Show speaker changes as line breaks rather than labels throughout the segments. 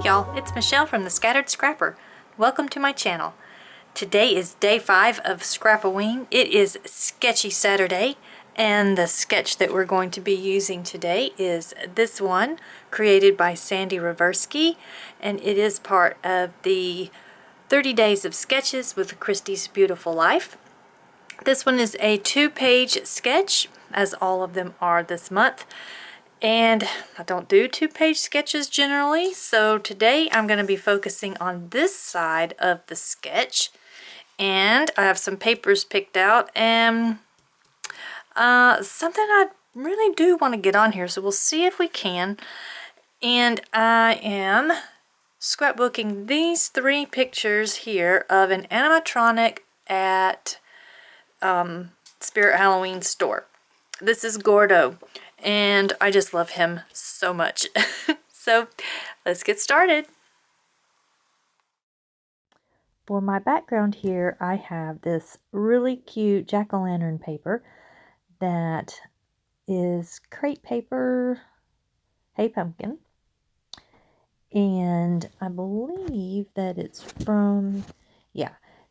y'all, it's Michelle from the Scattered Scrapper. Welcome to my channel. Today is day 5 of Scrap-O-Ween. It is Sketchy Saturday, and the sketch that we're going to be using today is this one, created by Sandy Reversky, and it is part of the 30 Days of Sketches with Christy's Beautiful Life. This one is a 2-page sketch, as all of them are this month. And I don't do 2-page sketches generally, so today I'm going to be focusing on this side of the sketch. And I have some papers picked out, and something I really do want to get on here, so we'll see if we can. And I am scrapbooking these 3 pictures here of an animatronic at Spirit Halloween store. This is Gourdo, and I just love him so much. So let's get started. For my background here, I have this really cute jack-o'-lantern paper that is crepe paper, Hey Pumpkin, and I believe that it's from,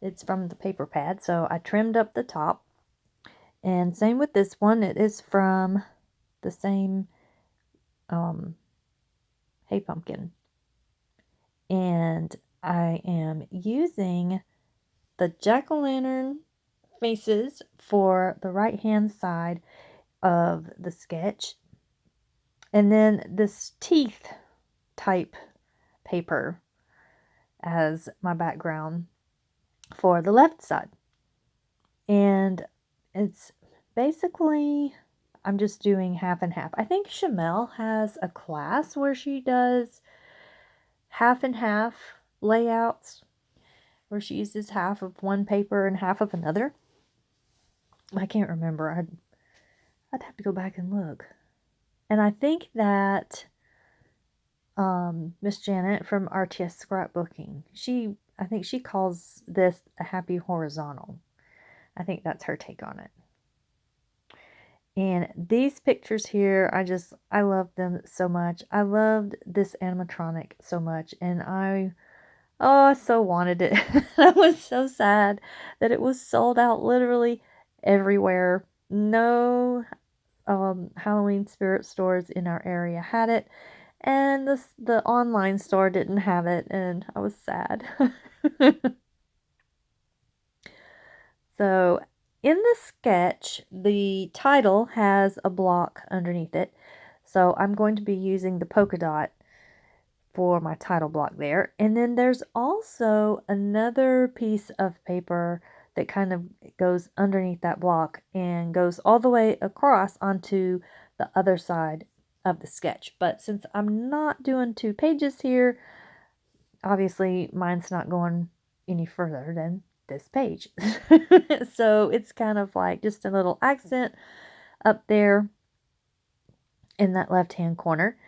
it's from the paper pad, so I trimmed up the top. And same with this one, it is from the same Hey Pumpkin. And I am using the jack-o'-lantern faces for the right hand side of the sketch, and then this teeth type paper as my background for the left side. And it's basically, I'm just doing half and half. I think Michele has a class where she does half and half layouts, where she uses half of one paper and half of another. I can't remember. I'd have to go back and look. And I think that Miss Janet from RTS Scrapbooking, I think she calls this a happy horizontal. I think that's her take on it. And these pictures here, I love them so much. I loved this animatronic so much, and I so wanted it. I was so sad that it was sold out literally everywhere. No Halloween spirit stores in our area had it, and the online store didn't have it, and I was sad. So in the sketch, the title has a block underneath it, so I'm going to be using the polka dot for my title block there. And then there's also another piece of paper that kind of goes underneath that block and goes all the way across onto the other side of the sketch. But since I'm not doing 2 pages here, obviously mine's not going any further than this page. So it's kind of like just a little accent up there in that left-hand corner.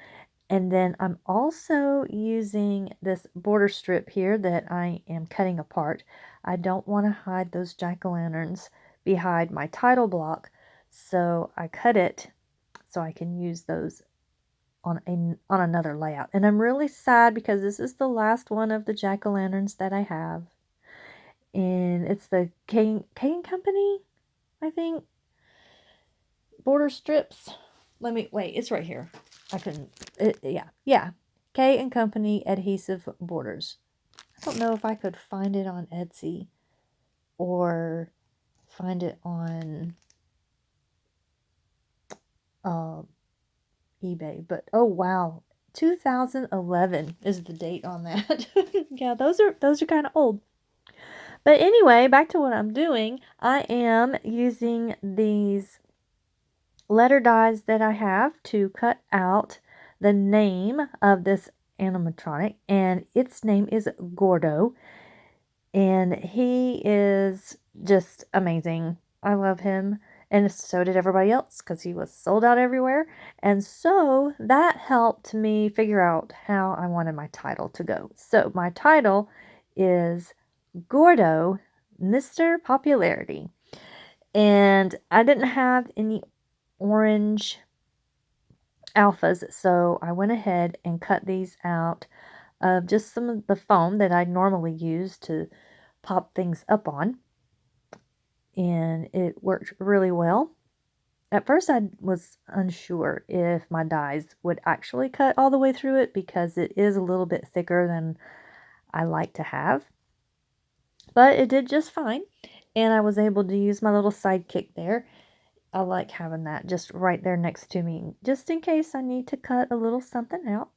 And then I'm also using this border strip here that I am cutting apart. I don't want to hide those jack-o'-lanterns behind my title block, so I cut it so I can use those on another layout. And I'm really sad because this is the last one of the jack-o'-lanterns that I have. And it's the K Company, I think, border strips. Wait, it's right here. K & Company adhesive borders. I don't know if I could find it on Etsy or find it on eBay, but oh wow, 2011 is the date on that. Yeah, those are kind of old. But anyway, back to what I'm doing. I am using these letter dies that I have to cut out the name of this animatronic, and its name is Gourdo, and he is just amazing. I love him, and so did everybody else because he was sold out everywhere. And so that helped me figure out how I wanted my title to go. So my title is Gourdo, Mr. Popularity, and I didn't have any orange alphas, so I went ahead and cut these out of just some of the foam that I normally use to pop things up on, and it worked really well. At first I was unsure if my dies would actually cut all the way through it because it is a little bit thicker than I like to have, but it did just fine, and I was able to use my little sidekick there. I like having that just right there next to me, just in case I need to cut a little something out.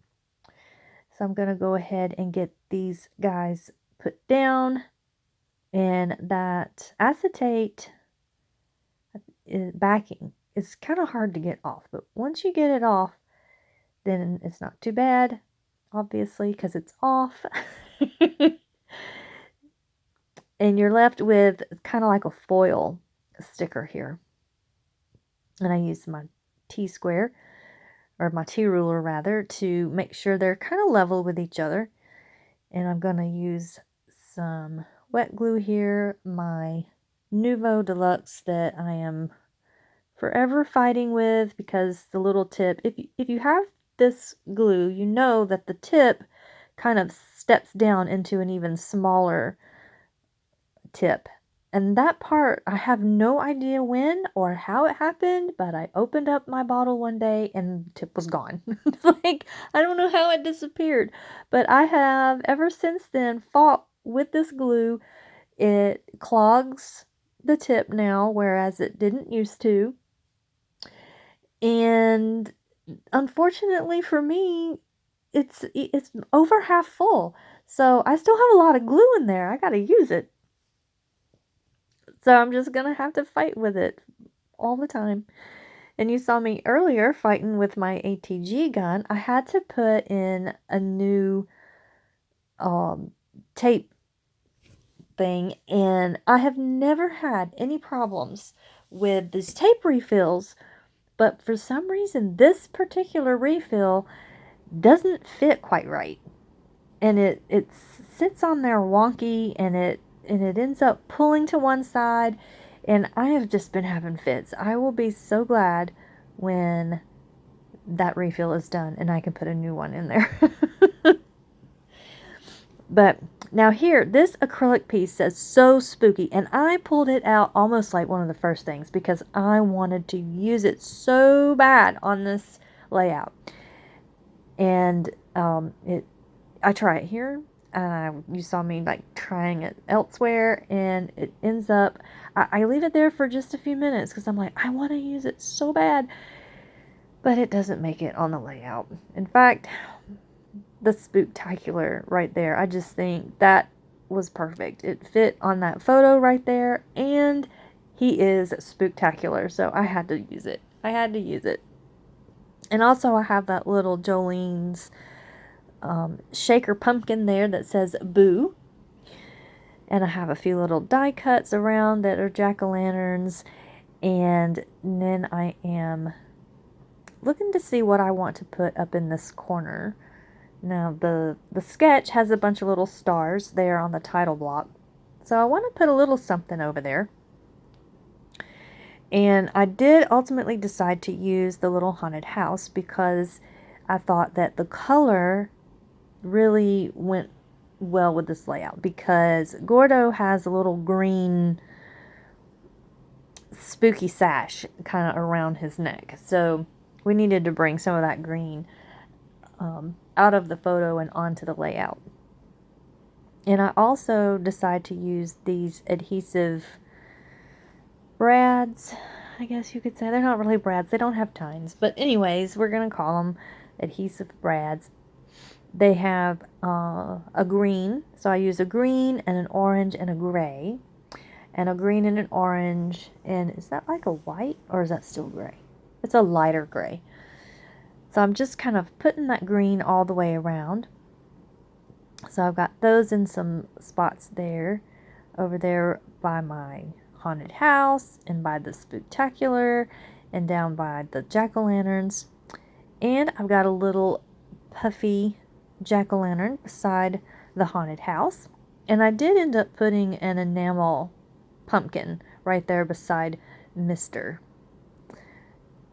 So I'm going to go ahead and get these guys put down, and that acetate backing is kind of hard to get off, but once you get it off, then it's not too bad, obviously, because it's off. And you're left with kind of like a foil sticker here. And I used my T-square, or my T-ruler rather, to make sure they're kind of level with each other. And I'm going to use some wet glue here, my Nuvo Deluxe that I am forever fighting with, because the little tip, if you have this glue, you know that the tip kind of steps down into an even smaller tip. And that part, I have no idea when or how it happened, but I opened up my bottle one day and the tip was gone. Like, I don't know how it disappeared, but I have ever since then fought with this glue. It clogs the tip now, whereas it didn't used to. And unfortunately for me, it's over half full. So I still have a lot of glue in there. I got to use it. So I'm just going to have to fight with it all the time. And you saw me earlier fighting with my ATG gun. I had to put in a new tape thing, and I have never had any problems with these tape refills, but for some reason this particular refill doesn't fit quite right, and it sits on there wonky, and it ends up pulling to one side, and I have just been having fits. I will be so glad when that refill is done and I can put a new one in there. But now here, this acrylic piece says So Spooky, and I pulled it out almost like one of the first things because I wanted to use it so bad on this layout. And I try it here. You saw me like trying it elsewhere, and it ends up, I leave it there for just a few minutes because I'm like, I want to use it so bad, but it doesn't make it on the layout. In fact, the spooktacular right there, I just think that was perfect. It fit on that photo right there, and he is spooktacular, so I had to use it. And also I have that little Jolene's shaker pumpkin there that says boo, and I have a few little die cuts around that are jack-o'-lanterns, and then I am looking to see what I want to put up in this corner. Now, the sketch has a bunch of little stars there on the title block, so I want to put a little something over there. And I did ultimately decide to use the little haunted house because I thought that the color really went well with this layout, because Gourdo has a little green spooky sash kind of around his neck, so we needed to bring some of that green out of the photo and onto the layout. And I also decided to use these adhesive brads, I guess you could say. They're not really brads, they don't have tines, but anyways, we're gonna call them adhesive brads. They have a green, so I use a green and an orange and a gray, and a green and an orange, and is that like a white, or is that still gray? It's a lighter gray. So I'm just kind of putting that green all the way around. So I've got those in some spots there, over there by my haunted house, and by the spooktacular, and down by the jack-o'-lanterns. And I've got a little puffy jack-o'-lantern beside the haunted house. And I did end up putting an enamel pumpkin right there beside Mr.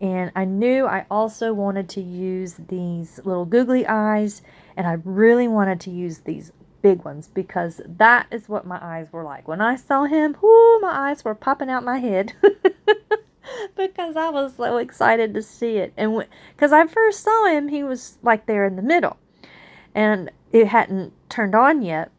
And I knew I also wanted to use these little googly eyes, and I really wanted to use these big ones because that is what my eyes were like. When I saw him, whoo, my eyes were popping out my head because I was so excited to see it. And because I first saw him, he was like there in the middle, and it hadn't turned on yet.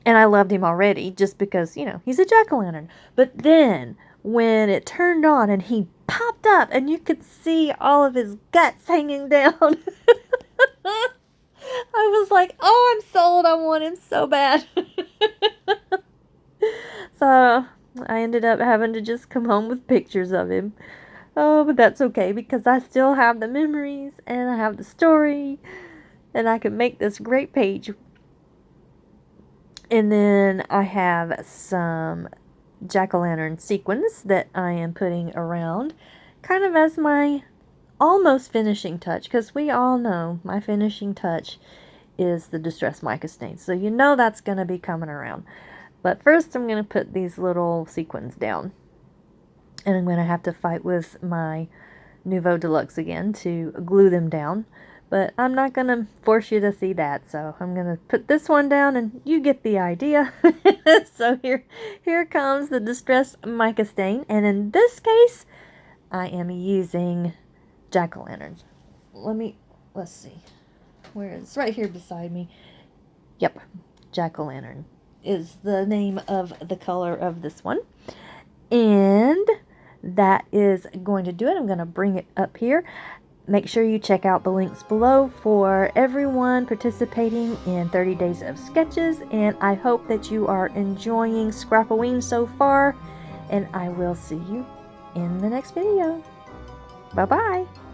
And I loved him already just because, you know, he's a jack-o'-lantern. But then when it turned on and he popped up and you could see all of his guts hanging down, I was like, oh, I'm sold. I want him so bad. So I ended up having to just come home with pictures of him. Oh, but that's okay because I still have the memories and I have the story and I can make this great page. And then I have some jack-o'-lantern sequins that I am putting around kind of as my almost finishing touch, because we all know my finishing touch is the distress mica stain. So you know that's going to be coming around. But first I'm going to put these little sequins down. And I'm going to have to fight with my Nouveau Deluxe again to glue them down. But I'm not going to force you to see that, so I'm going to put this one down and you get the idea. So here comes the Distress Mica Stain, and in this case, I am using jack-o'-lanterns. Let's see, where is, right here beside me. Yep, jack-o'-lantern is the name of the color of this one. And that is going to do it. I'm going to bring it up here. Make sure you check out the links below for everyone participating in 30 Days of Sketches, and I hope that you are enjoying Scrap-O-Ween so far, and I will see you in the next video. Bye-bye!